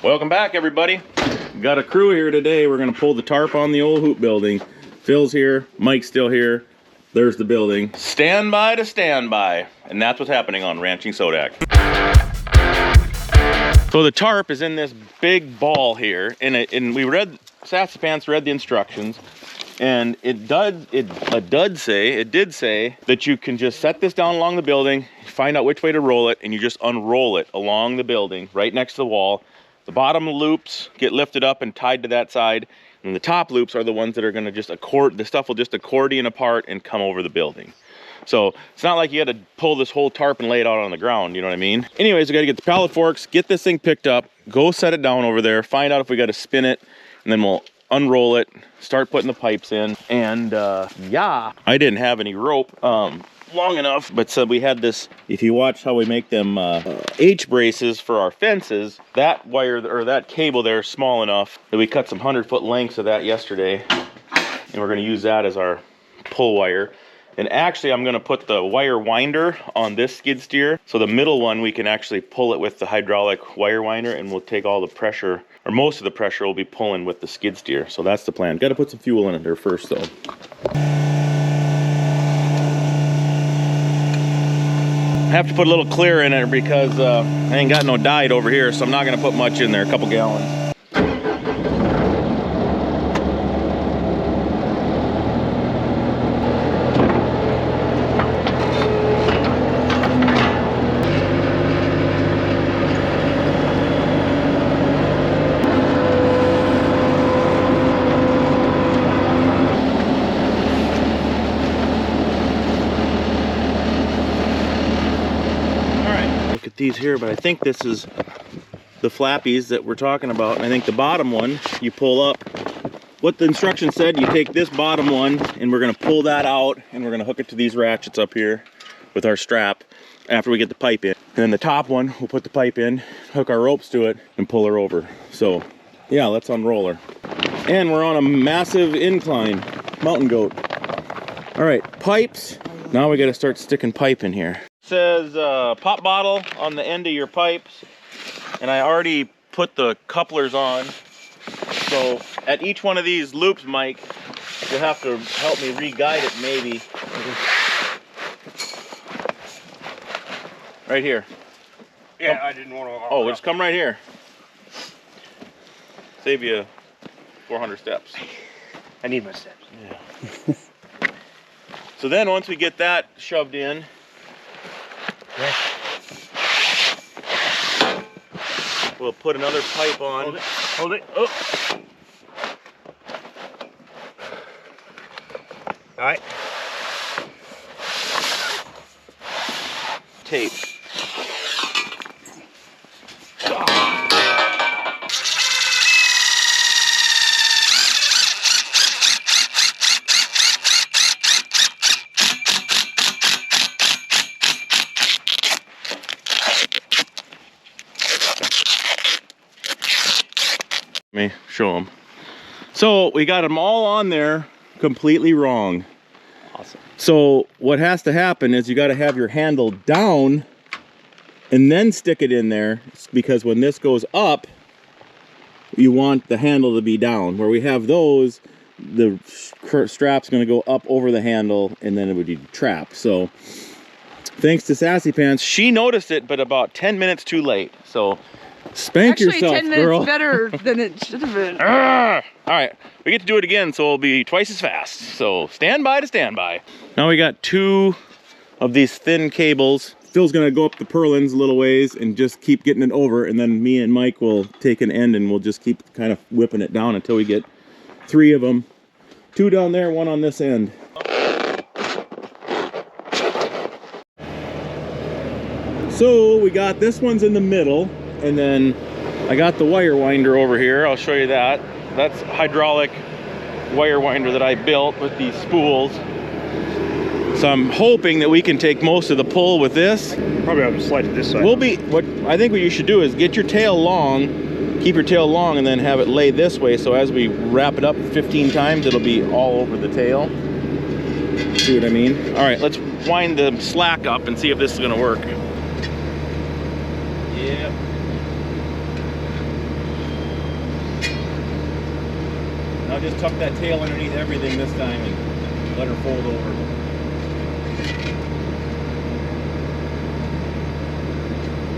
Welcome back, everybody. Got a crew here today. We're gonna pull the tarp on the old hoop building. Phil's here, Mike's still here. There's the building. Stand by to stand by. And that's what's happening on Ranching Sodak. So the tarp is in this big ball here, and we read, Sassy Pants read the instructions, and it did say that you can just set this down along the building, find out which way to roll it, and you just unroll it along the building, right next to the wall. The bottom loops get lifted up and tied to that side, and the top loops are the ones that are gonna just the stuff will just accordion apart and come over the building. So it's not like you had to pull this whole tarp and lay it out on the ground, you know what I mean? Anyways, we gotta get the pallet forks, get this thing picked up, go set it down over there, find out if we gotta spin it, and then we'll unroll it, start putting the pipes in. And yeah, I didn't have any rope long enough, but so we had this, if you watch how we make them H braces for our fences, that wire or that cable there is small enough that we cut some 100-foot lengths of that yesterday, and we're gonna use that as our pull wire. And actually, I'm gonna put the wire winder on this skid steer. So the middle one, we can actually pull it with the hydraulic wire winder, and we'll take all the pressure, or most of the pressure we'll be pulling with the skid steer. So that's the plan. Gotta put some fuel in it there first though. I have to put a little clear in it because I ain't got no dyed over here, so I'm not gonna put much in there, a couple gallons. These here, but I think this is the flappies that we're talking about, and I think the bottom one you pull up. What the instructions said, you take this bottom one and we're going to pull that out, and we're going to hook it to these ratchets up here with our strap after we get the pipe in. And then the top one, we'll put the pipe in, hook our ropes to it, and pull her over. So yeah, let's unroll her. And we're on a massive incline, mountain goat. All right, pipes. Now we got to start sticking pipe in here. Says pop bottle on the end of your pipes, and I already put the couplers on. So at each one of these loops, Mike, you'll have to help me re-guide it maybe. Right here. Yeah, I didn't want to. Oh, just come right here. Save you 400 steps. I need my steps. Yeah. So then once we get that shoved in, we'll put another pipe on. Hold it. Hold it. Oh. All right. Tape. Let me show them. So we got them all on there completely wrong. Awesome. So what has to happen is you got to have your handle down and then stick it in there, because when this goes up, you want the handle to be down. Where we have those, the strap's going to go up over the handle, and then it would be trapped. So thanks to Sassy Pants, she noticed it, but about 10 minutes too late. So spank yourself, 10 minutes girl. better than it should have been. All right, we get to do it again, so it'll be twice as fast. So stand by to stand by. Now we got 2 of these thin cables. Phil's gonna go up the purlins a little ways and just keep getting it over, and then me and Mike will take an end and we'll just keep kind of whipping it down until we get 3 of them. 2 down there, 1 on this end. So we got this one's in the middle, and then I got the wire winder over here. I'll show you that. That's hydraulic wire winder that I built with these spools. So I'm hoping that we can take most of the pull with this. Probably have to slide it this side. I think what you should do is get your tail long, keep your tail long, and then have it lay this way, so as we wrap it up 15 times, it'll be all over the tail. See what I mean? All right, let's wind the slack up and see if this is gonna work. Yep. Now just tuck that tail underneath everything this time and let her fold over.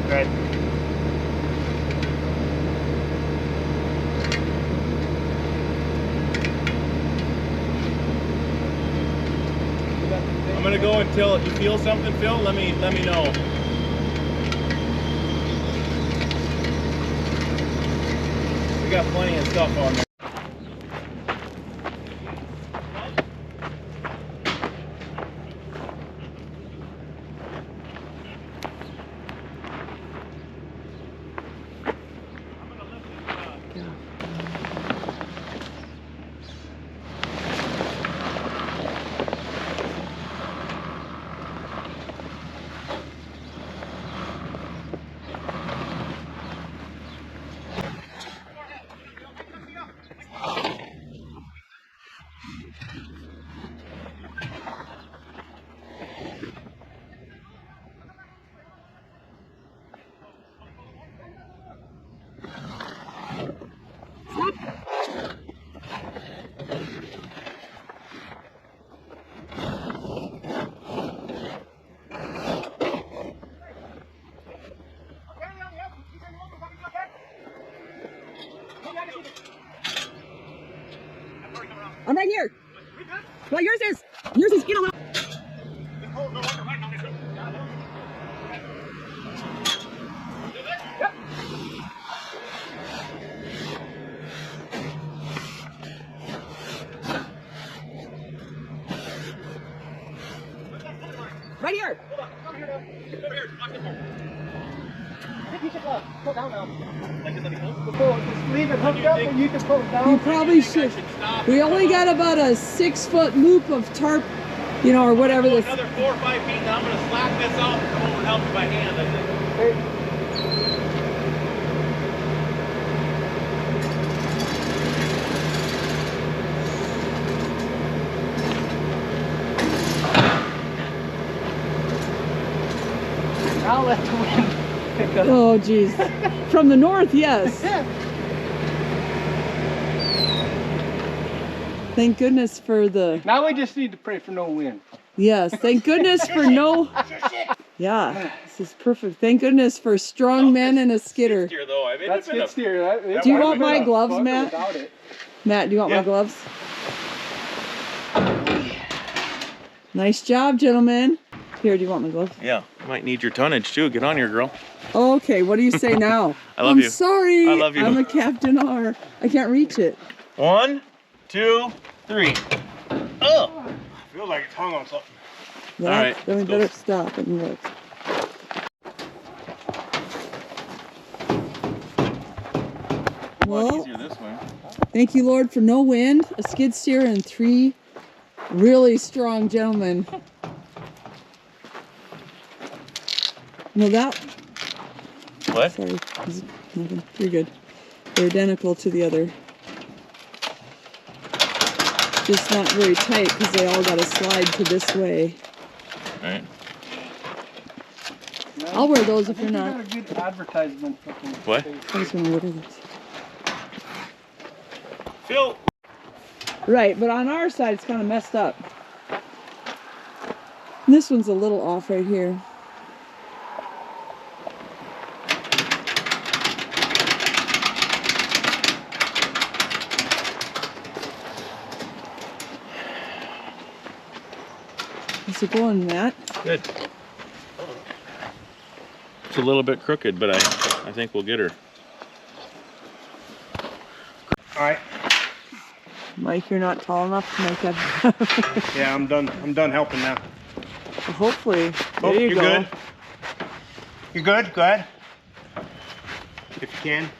Right. I'm gonna go until you feel something, Phil. Let me know. We got plenty of stuff on there. I'm right here. Well, yours is. Yours is in a little. Right here. Over here. Watch this one. I think you should pull down now. Just leave it hooked up and you can pull it down. You probably should. We only got about a 6-foot loop of tarp, you know, or whatever this. Another 4 or 5 feet, and I'm gonna slack this out and come over and help you by hand, I think. I'll let the wind pick up. Oh, geez. From the north, yes. Thank goodness for the. Now we just need to pray for no wind. Yes, thank goodness for no. Yeah, this is perfect. Thank goodness for strong men and a skidder. Steer, though. I mean, That's good steer. Do you want my gloves, Matt? It. Matt, do you want my gloves? Nice job, gentlemen. Here, do you want my gloves? Yeah, might need your tonnage too. Get on here, girl. Okay, what do you say now? I love I'm you. sorry. I love you. I'm a Captain R. I can't reach it. 1, 2, 3. Oh! I feel like it's hung on something. That, All right, then we let's better go. stop and look. A lot Well, easier this way. thank you, Lord, for no wind, a skid steer, and 3 really strong gentlemen. No, that. What? Sorry, this is nothing. You're good. They're identical to the other. Just not very tight because they all got to slide to this way. All right. I'll wear those if you're not. Got a good advertisement. What? I was gonna order this. Phil! Right, but on our side it's kind of messed up. This one's a little off right here. How's it going, Matt? Good. It's a little bit crooked, but I think we'll get her. All right. Mike, you're not tall enough to make that. Yeah, I'm done. I'm done helping now. Well, hopefully. Oh, There you you're go. good. You're good. Go ahead. If you can.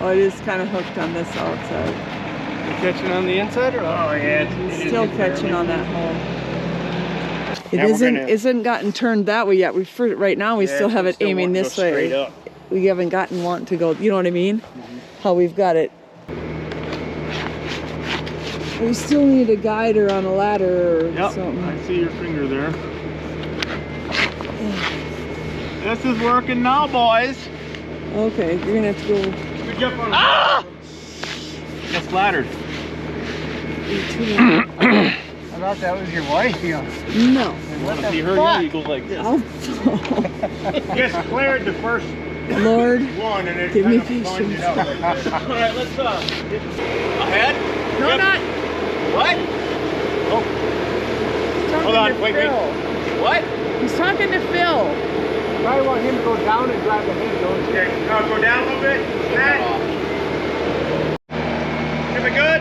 Oh, it is kind of hooked on this outside. You catching on the inside or? Oh yeah, It's still catching on that hole. It Yeah, we're isn't gonna- isn't gotten turned that way yet. Right now we still have it aiming this Straight way. up. We haven't gotten want to go. You know what I mean? How we've got it. We still need a guide or on a ladder or Yep. something. I see your finger there. This is working now, boys. Okay, you're gonna have to go. Good jump on Ah! Get splattered. I thought that was your wife, you know. No. What See the her, fuck? you go like this. I'll, Just cleared the first Lord, one and it give me kind of plunged patience. it out like this. All right, let's ahead. No, Yep. not. What? Hold on, wait. What? He's talking to Phil. Probably want him to go down and grab the head, don't you? Okay, go down a little bit. Matt. Give it good.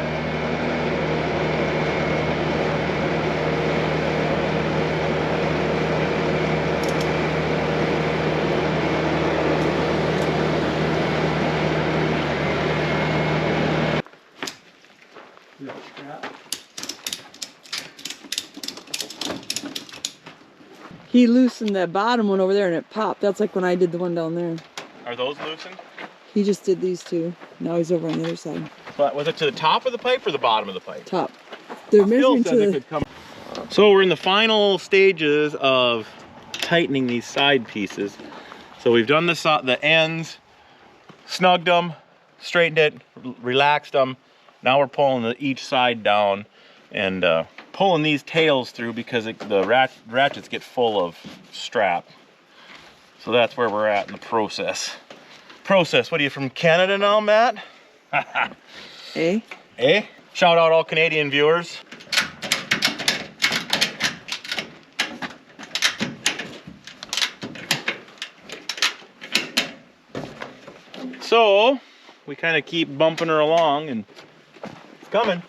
He loosened that bottom one over there and it popped. That's like when I did the one down there. Are those loosened? He just did these two. Now he's over on the other side. But was it to the top of the pipe or the bottom of the pipe? Top. They're Phil measuring said to they the... could come. So we're in the final stages of tightening these side pieces. So we've done the ends, snugged them, straightened it, relaxed them. Now we're pulling each side down and pulling these tails through because the ratchets get full of strap. So that's where we're at in the process. What are you, from Canada now, Matt? Eh? Eh? Shout out all Canadian viewers. So we kind of keep bumping her along and it's coming.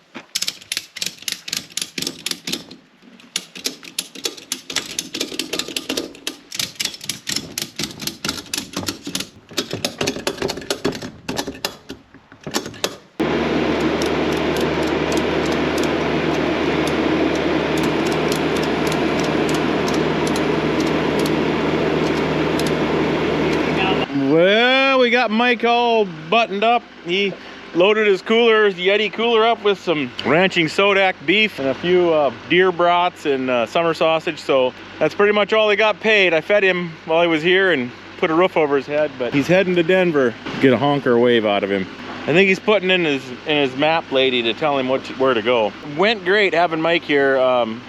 Well, we got Mike all buttoned up. He loaded his cooler, the Yeti cooler, up with some ranching Sodak beef and a few deer brats and summer sausage. So that's pretty much all he got paid. I fed him while he was here and put a roof over his head, but he's heading to Denver. Get a honker wave out of him. I think he's putting in his map lady to tell him where to go. Went great having Mike here.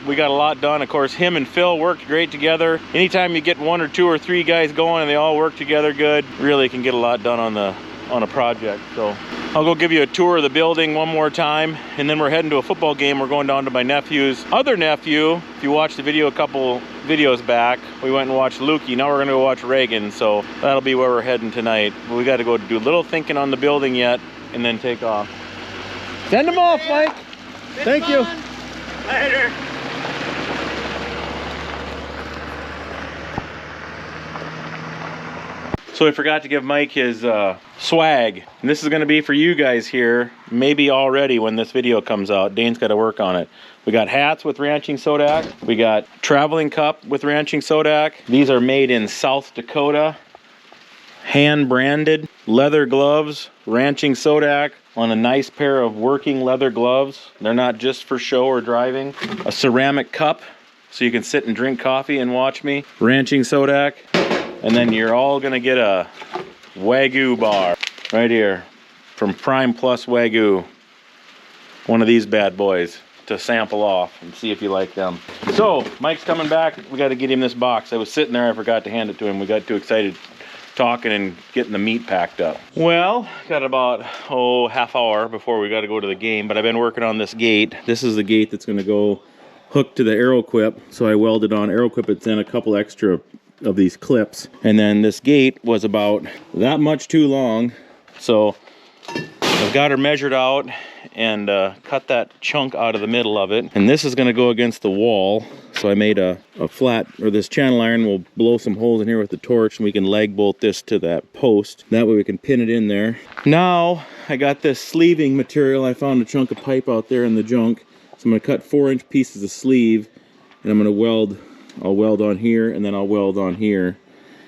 We got a lot done. Of course, him and Phil worked great together. Anytime you get 1 or 2 or 3 guys going and they all work together good, really can get a lot done on a project. So I'll go give you a tour of the building one more time, and then we're heading to a football game. We're going down to my nephew's other nephew. If you watched the video a couple videos back, we went and watched Lukey. Now we're gonna go watch Reagan, so that'll be where we're heading tonight. But we gotta go do a little thinking on the building yet, and then take off. Send them off, Mike. Thank you. Later. So I forgot to give Mike his swag. And this is gonna be for you guys here, maybe already when this video comes out. Dane's gotta work on it. We got hats with Ranching Sodak. We got traveling cup with Ranching Sodak. These are made in South Dakota. Hand branded. Leather gloves, Ranching Sodak, on a nice pair of working leather gloves. They're not just for show or driving. A ceramic cup, so you can sit and drink coffee and watch me. Ranching Sodak. And then you're all gonna get a Wagyu bar right here from Prime Plus Wagyu. One of these bad boys to sample off and see if you like them. So Mike's coming back. We got to get him this box. I was sitting there, I forgot to hand it to him. We got too excited talking and getting the meat packed up. Well, got about half hour before we got to go to the game, but I've been working on this gate. This is the gate that's going to go hooked to the arrow quip. So I welded on arrow quip. It's in a couple extra of these clips, and then this gate was about that much too long, so I've got her measured out and cut that chunk out of the middle of it, and this is going to go against the wall. So I made a flat, or this channel iron will blow some holes in here with the torch, and we can leg bolt this to that post. That way we can pin it in there. Now I got this sleeving material. I found a chunk of pipe out there in the junk, so I'm going to cut 4-inch pieces of sleeve, and I'm going to I'll weld on here, and then I'll weld on here,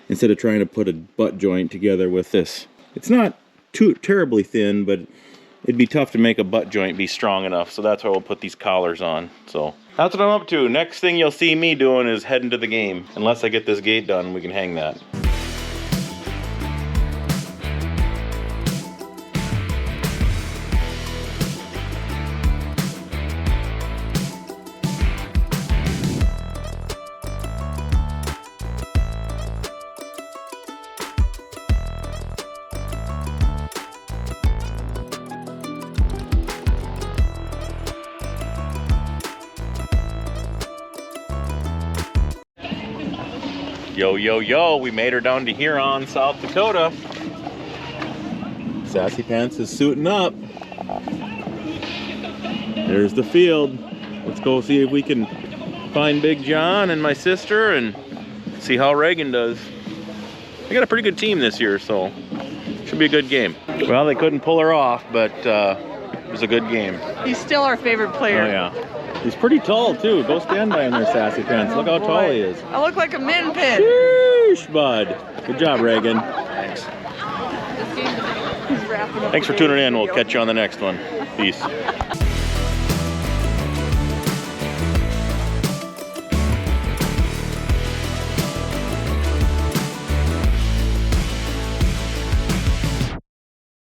instead of trying to put a butt joint together with this. It's not too terribly thin, but it'd be tough to make a butt joint be strong enough, so that's why we'll put these collars on. So that's what I'm up to. Next thing you'll see me doing is heading to the game. Unless I get this gate done, we can hang that. Yo, yo, yo, we made her down to Huron, South Dakota. Sassy Pants is suiting up. There's the field. Let's go see if we can find Big John and my sister and see how Reagan does. They got a pretty good team this year, so should be a good game. Well, they couldn't pull her off, but it was a good game. He's still our favorite player. Oh yeah. He's pretty tall too. Go stand by him there, Sassy Pants. Look how tall he is. I look like a min pin. Sheesh, bud. Good job, Reagan. Thanks. He's wrapping up. Thanks for tuning in. We'll catch you on the next one. Peace.